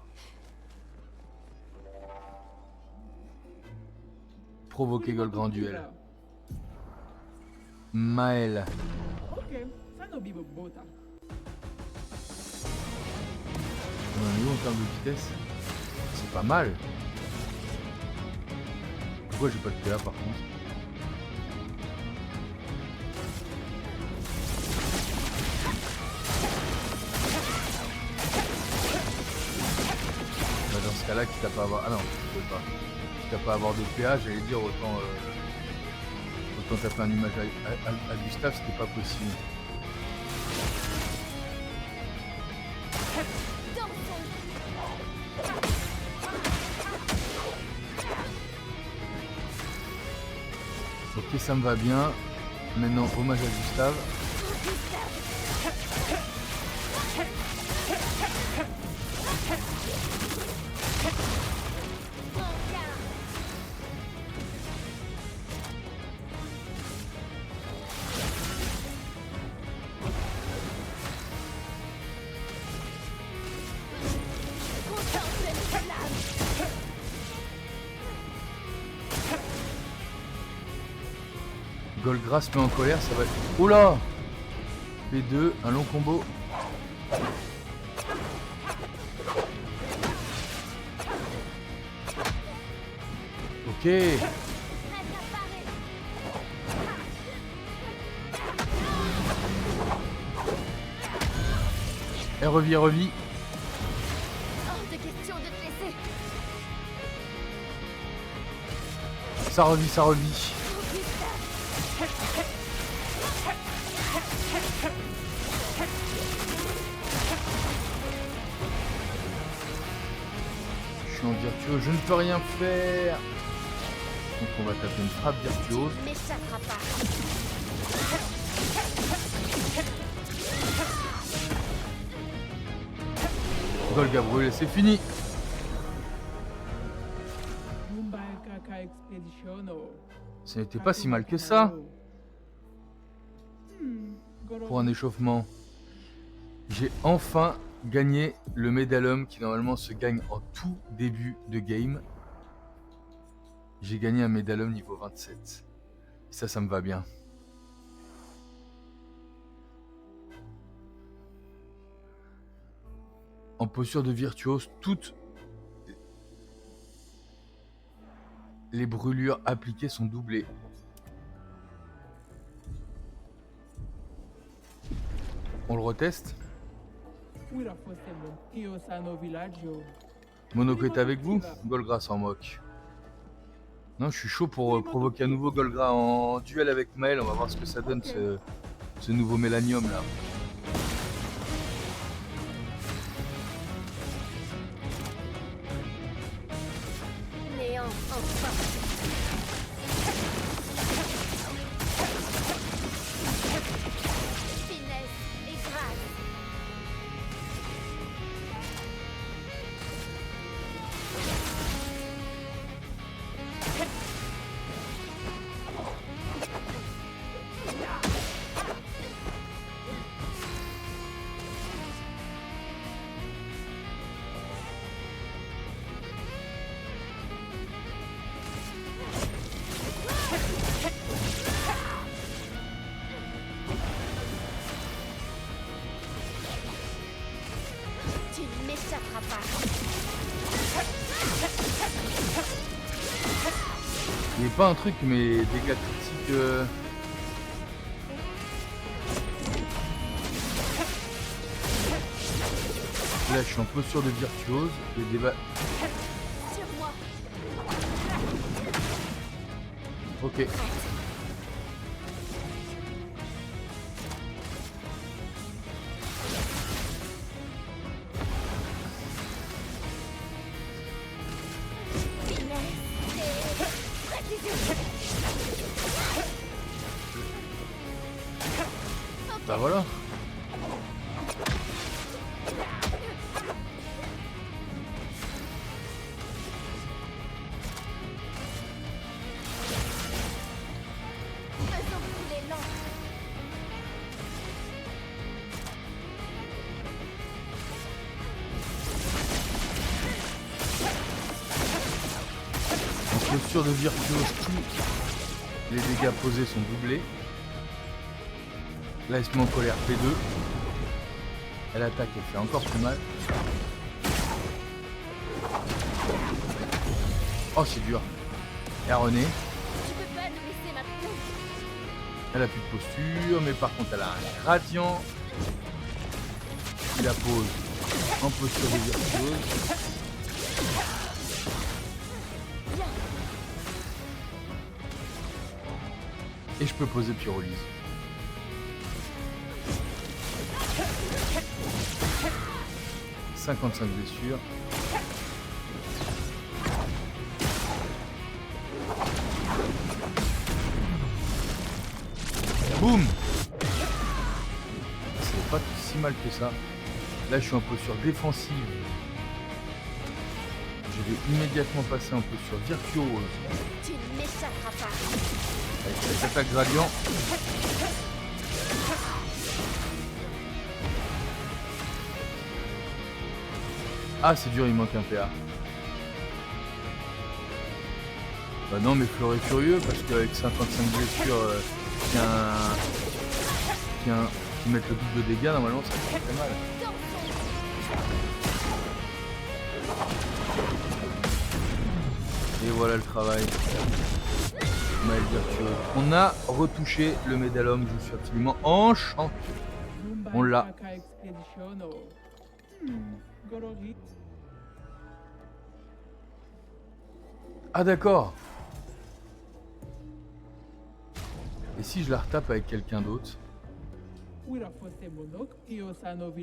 Provoquer Golgra en duel. Maël. On en est où en termes de vitesse? C'est pas mal. Pourquoi j'ai pas de PA par contre? Bah dans ce cas-là, quitte à pas avoir... Ah non, je peux pas. Quitte à pas avoir de PA, j'allais dire autant... Autant taper un image à Gustave, c'était pas possible. Ok, ça me va bien. Maintenant, hommage à Gustave. Golgra se met en colère, ça va être... Oula! P2, un long combo. Ok. Elle revit, revit. Hors de question de te laisser. Ça revit, ça revit. Je suis en virtuose, je ne peux rien faire. Donc on va taper une frappe virtuose. Tu ne m'échapperas pas. Golga brûlé, c'est fini. Ce n'était pas si mal que ça pour un échauffement. J'ai enfin gagné le médaillum qui normalement se gagne en tout début de game. J'ai gagné un médaillum niveau 27. Ça me va bien. En posture de virtuose, toutes les brûlures appliquées sont doublées. On le reteste. Monoko est avec vous? Golgra s'en moque. Non, je suis chaud pour provoquer un nouveau Golgra en duel avec Maël. On va voir ce que ça donne ce nouveau Mélanium là. Néant, enfin. Finesse et grâce. Tu ne m'échapperas pas. Il n'y a pas un truc, mais dégâts critiques. Là, je suis en posture de virtuose. Les débats. Sur moi. Ok. Bah voilà. Faisons couler l'encre. En posture de virtuose, tous les dégâts posés sont doublés. Là, elle se met en colère P2. Elle attaque, elle fait encore plus mal. Oh, c'est dur. Et René, Tu peux pas nous laisser maintenant. elle a plus de posture, mais par contre, elle a un gradient. Il la pose en posture de virtuose. Et je peux poser pyrolyse. « 55 blessures. Boum. C'est pas si mal que ça. Là, je suis en posture défensive. Je vais immédiatement passer en posture virtuose. Tu ne m'échapperas pas. Avec cette attaque gradient. Ah, c'est dur, il manque un PA. Bah non, mais Fleur est furieux parce qu'avec 55 blessures, qui mettent le double de dégâts, normalement ça fait très mal. Et voilà le travail. Maël virtuose. On a retouché le médalum, je suis absolument enchanté. On l'a. Ah d'accord. Et si je la retape avec quelqu'un d'autre?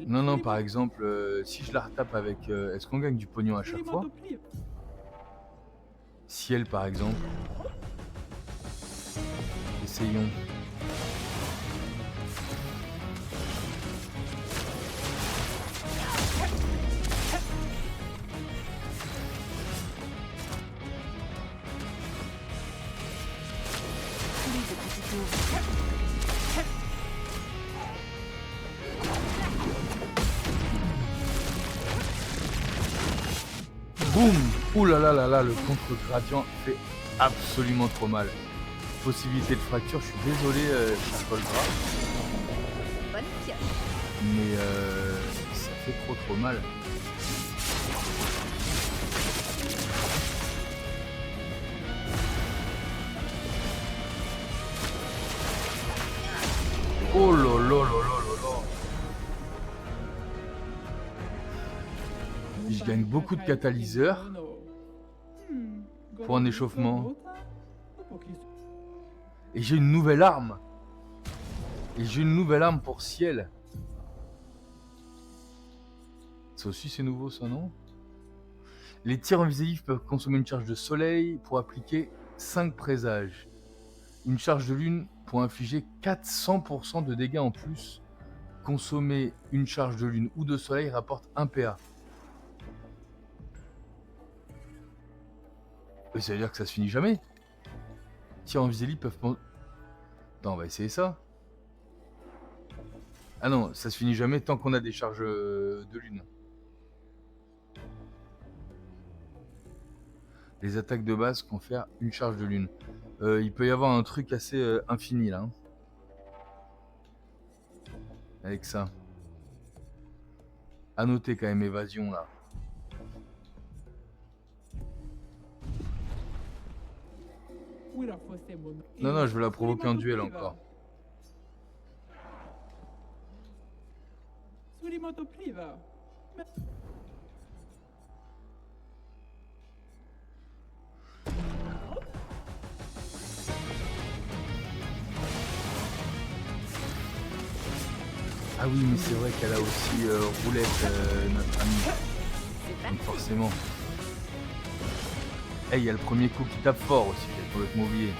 Non, non, par exemple, si je la retape avec... est-ce qu'on gagne du pognon à chaque fois? Ciel, par exemple. Essayons. Boum! Ouh là là là là, le contre-gradient fait absolument trop mal. Possibilité de fracture, je suis désolé, cher Colgra. Bonne pioche. Mais ça fait trop mal. Oh là là là là là là. Je gagne beaucoup de catalyseurs pour un échauffement. Et j'ai une nouvelle arme. Et j'ai une nouvelle arme pour ciel. Ça aussi c'est nouveau ça, non? Les tirs invisifs peuvent consommer une charge de soleil pour appliquer 5 présages. Une charge de lune pour infliger 400% de dégâts en plus. Consommer une charge de lune ou de soleil rapporte 1 PA. Et ça veut dire que ça se finit jamais. Tirs invisibles peuvent... Attends, on va essayer ça. Ah non, ça se finit jamais tant qu'on a des charges de lune. Les attaques de base confèrent une charge de lune. Il peut y avoir un truc assez infini là. Hein. Avec ça. À noter quand même, évasion là. Non, non, je veux la provoquer en duel encore. Ah oui, mais c'est vrai qu'elle a aussi roulette, notre amie. Donc forcément. Eh, il y a le premier coup qui tape fort aussi, j'ai complètement oublié.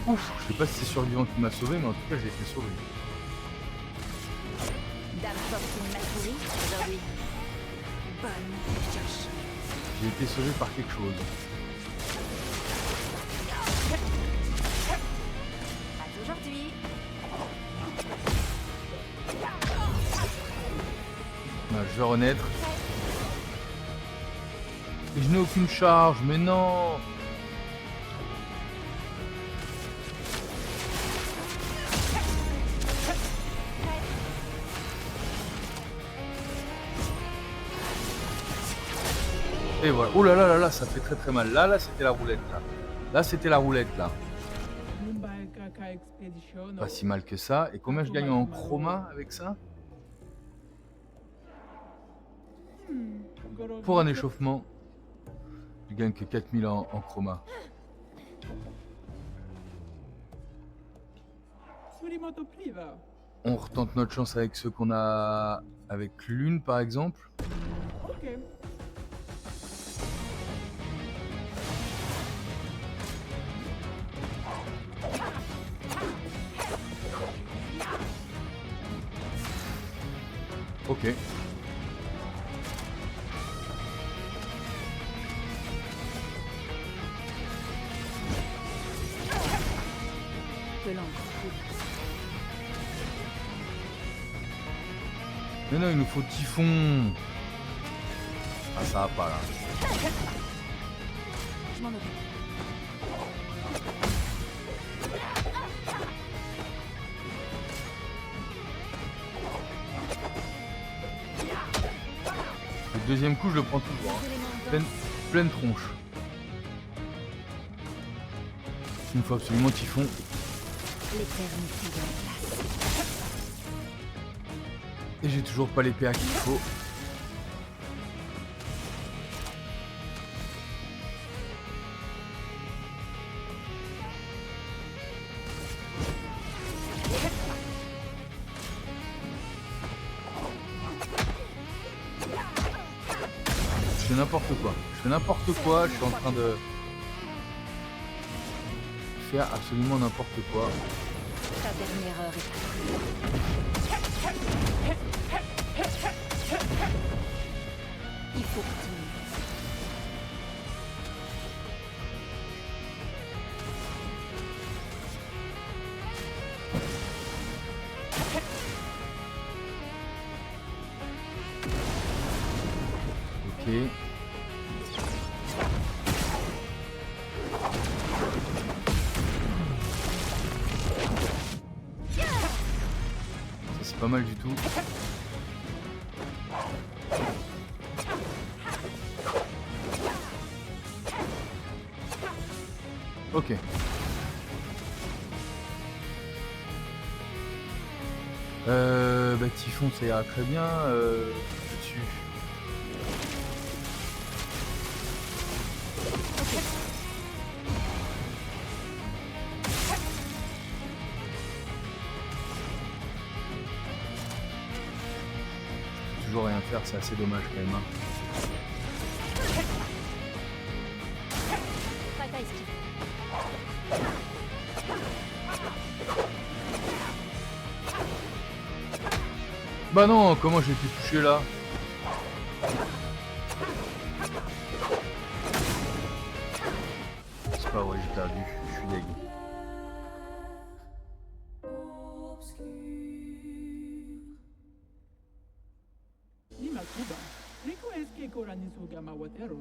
Ouf, je sais pas si c'est Survivant qui m'a sauvé, mais en tout cas, j'ai été sauvé. Dame fortune m'a souri aujourd'hui. Bonne pioche. J'ai été sauvé par quelque chose. Pas aujourd'hui. Je vais renaître. Et je n'ai aucune charge, mais non! Et voilà. Oh là là là là, ça fait très mal. Là c'était la roulette là. Là c'était la roulette là. Pas si mal que ça. Et combien je gagne en chroma avec ça? Pour un échauffement, je gagne que 4000 en chroma. On retente notre chance avec ceux qu'on a avec Lune par exemple. Ok. Mais non, il nous faut Typhon. Ah, ça va pas là. Je m'en occupe. Le deuxième coup, je le prends toujours. Hein. Les éléments denses. Pleine tronche. Il me faut absolument Typhon. L'éternité de la glace. Et j'ai toujours pas les PA qu'il faut. Je fais n'importe quoi. Je fais n'importe quoi. Je suis en train de faire absolument n'importe quoi. Ta dernière heure est parvenue. Il faut continuer. Ok. Ça c'est pas mal du tout. Ok. Bah Typhon ça ira très bien dessus. Toujours rien faire, c'est assez dommage quand même. Hein. Prête à esquiver. Bah non, comment j'ai pu toucher là? C'est pas vrai, j'ai perdu, je suis deg. Lima Cuba, Rico es que Koranisu Gamawatero.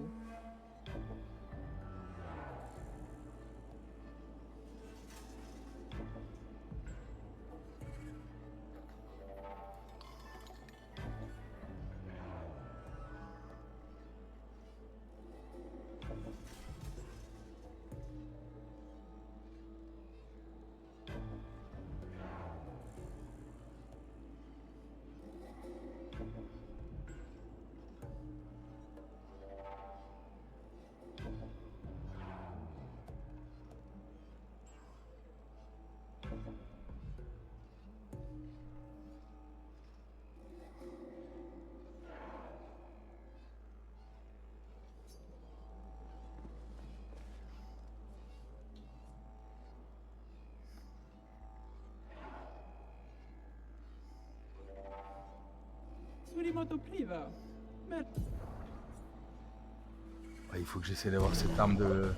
Surimoto Priva. Mais Ouais, il faut que j'essaie d'avoir cette arme de...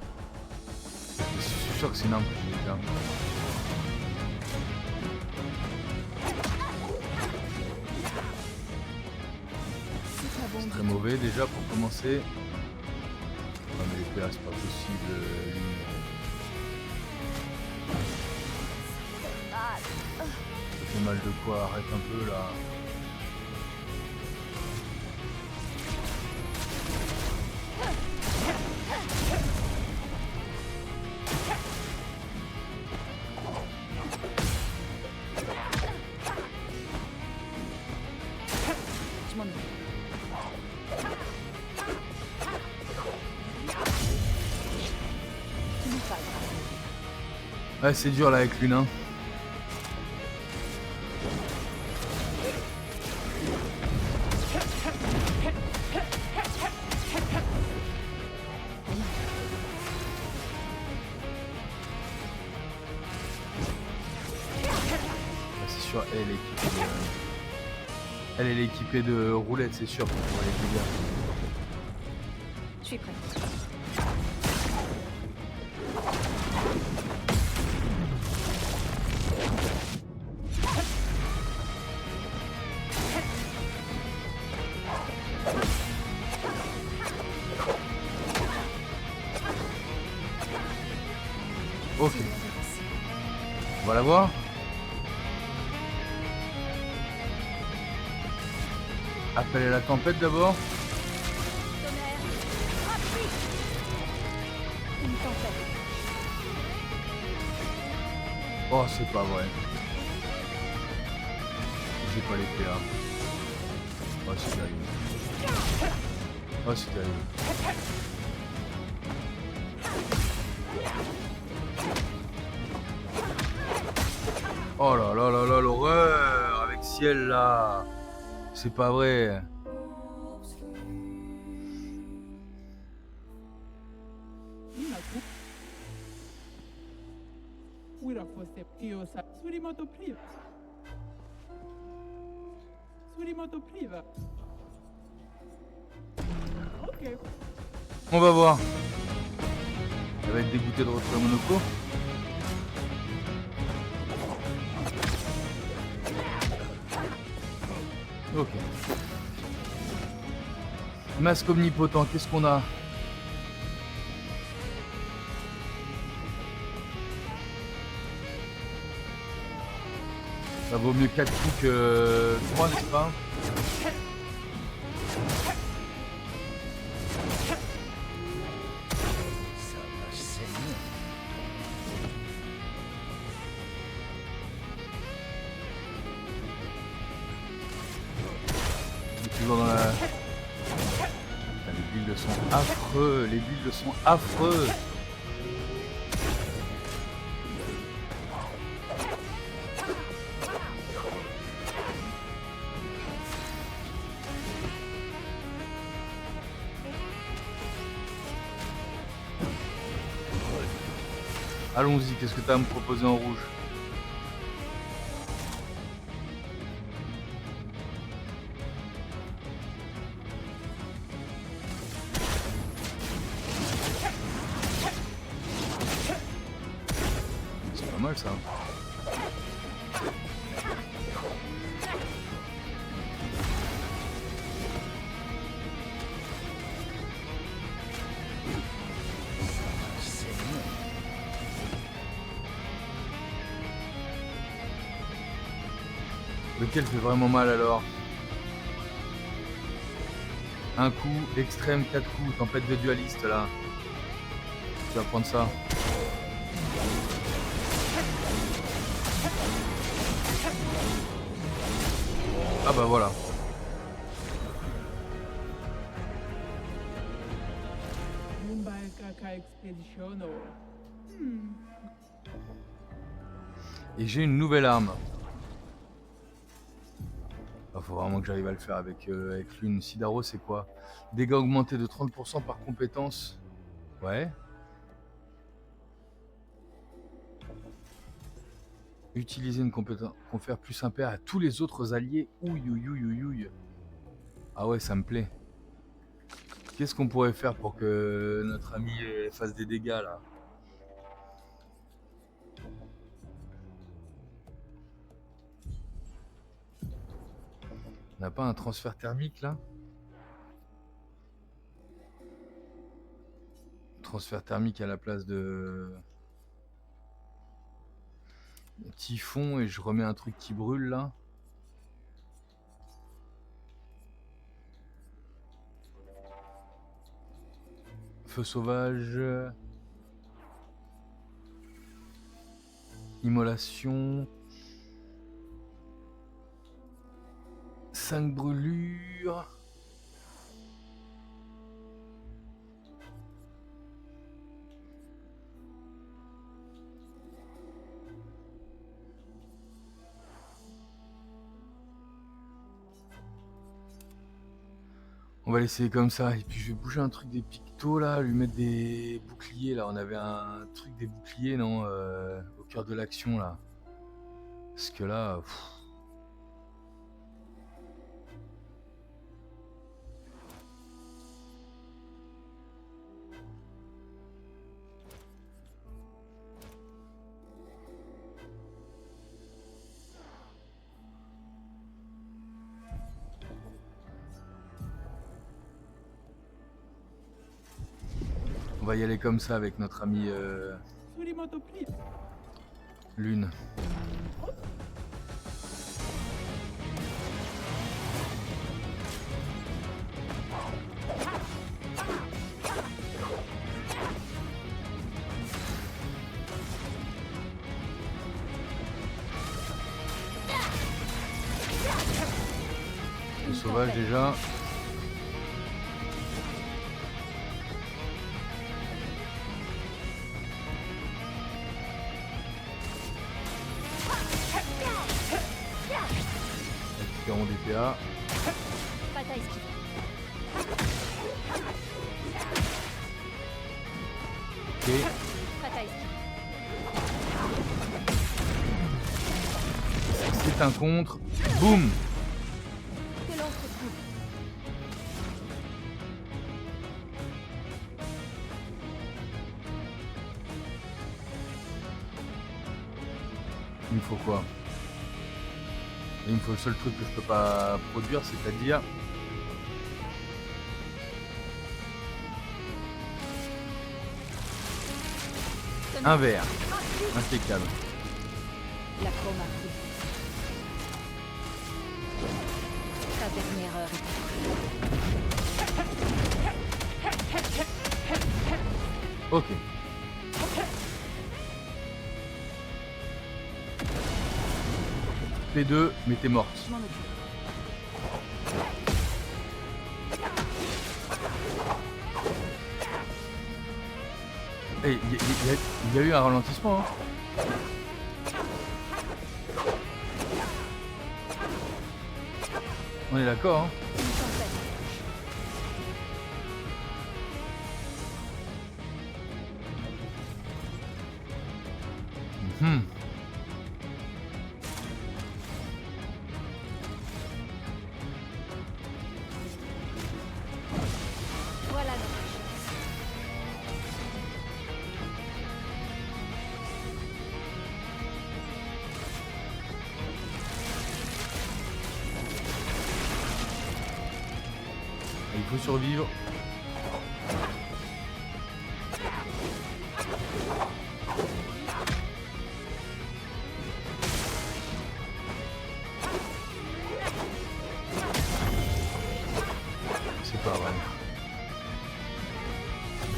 Je suis sûr que c'est une arme que j'ai déjà. C'est très mauvais déjà pour commencer. Non mais les PA c'est pas possible. Ça fait mal de quoi, arrête un peu là. Je m'en occupe. Tu n'es pas grave. Ouais c'est dur là avec l'une hein. C'est sûr elle est équipée de roulettes c'est sûr pour pouvoir les dégâts. Je suis prête. voir. Appel à la tempête d'abord. Tonnerre. Rapide. Une tempête. Oh, c'est pas vrai. J'ai pas l'épée là. Oh, c'est terrible. Oh, c'est terrible. Oh là là là là, l'horreur avec ciel là. C'est pas vrai. Inaku. Wira fosse piosa. Surimoto priva. Surimoto priva. Ok. On va voir. Elle va être dégoûtée de retrouver Monoko. Ok. Masque omnipotent, qu'est-ce qu'on a? Ça vaut mieux 4 coups que 3, n'est-ce pas? Ça va saigner. On est toujours dans la... Putain, les builds sont affreux, les builds sont affreux. Allons-y, qu'est-ce que tu as à me proposer en rouge? C'est pas mal ça. Lequel fait vraiment mal alors? Un coup, extrême, 4 coups, tempête de dualiste là. Tu vas prendre ça. Ah bah voilà. Mumbai Kaka Expedition. Et j'ai une nouvelle arme. Ah, faut vraiment que j'arrive à le faire avec l'une. Sidaro, c'est quoi? Dégâts augmentés de 30% par compétence. Ouais. Utiliser une compétence confère plus impair à tous les autres alliés. Ouille, ouille, ouille, ouille, ouille. Ah ouais, ça me plaît. Qu'est-ce qu'on pourrait faire pour que notre ami fasse des dégâts là? On n'a pas un transfert thermique là? Transfert thermique à la place de typhon et je remets un truc qui brûle là. Feu sauvage. Immolation. 5 brûlures. On va l'essayer comme ça. Et puis je vais bouger un truc des pictos là, lui mettre des boucliers là. On avait un truc des boucliers non au cœur de l'action là. Parce que là... On va y aller comme ça avec notre ami Lune. Le sauvage déjà. Récupérons des PA. Bataille esquive. Ok. Bataille esquive. C'est un contre. Boum. Que l'on se trouve. Il me faut quoi? Il me faut le seul truc que je peux pas produire, c'est-à-dire un verre. Impeccable. La chromatie. Ta dernière heure est Ok. P2, mais t'es morte. Je m'en occupe. Eh, il y a eu un ralentissement. Hein. On est d'accord. Hein. Une tempête. Mhm. Voilà notre chance. Il faut survivre. C'est pas vrai.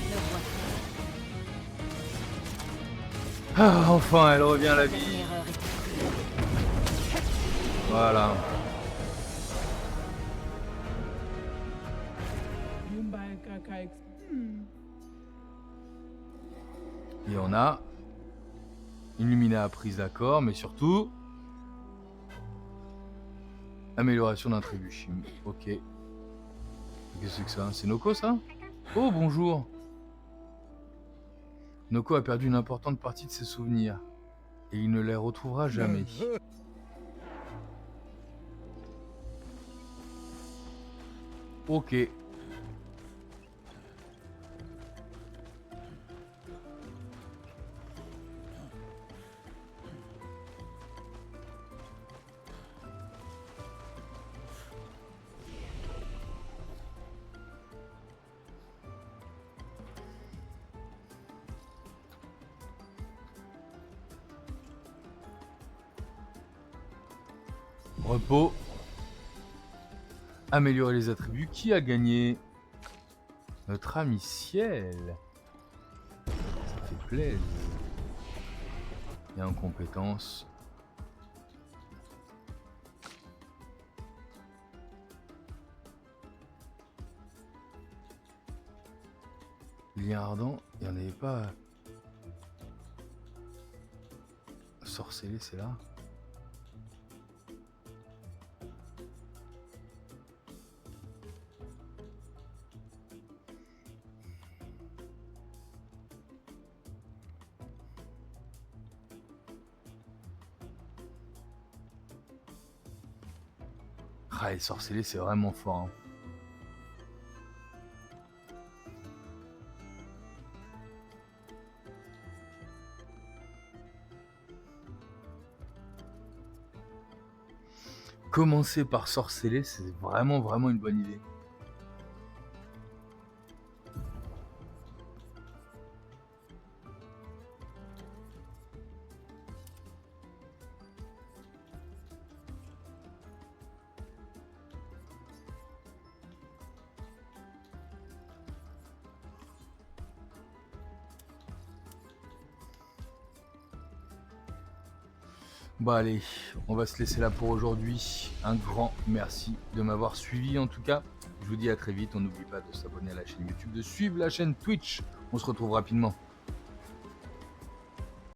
Le roi. Ah, enfin, elle revient à la vie. Dernière heure est Voilà. Yumba Kaka Ex. Et on a Illumina prise d'accord, mais surtout amélioration d'un trébuchim. Ok. Qu'est-ce que c'est que ça? C'est Noko ça? Oh bonjour. Noko a perdu une importante partie de ses souvenirs et il ne les retrouvera jamais. Ok. Repos. Améliorer les attributs. Qui a gagné? Notre ami Ciel. Ça fait plaisir. Et en compétences. Lien ardent, il n'y en avait pas. Sorcelé, c'est là. Ah, les sorcelés, c'est vraiment fort. Hein. Commencer par sorceller, c'est vraiment une bonne idée. Bah allez, on va se laisser là pour aujourd'hui. Un grand merci de m'avoir suivi en tout cas. Je vous dis à très vite. On n'oublie pas de s'abonner à la chaîne YouTube, de suivre la chaîne Twitch. On se retrouve rapidement.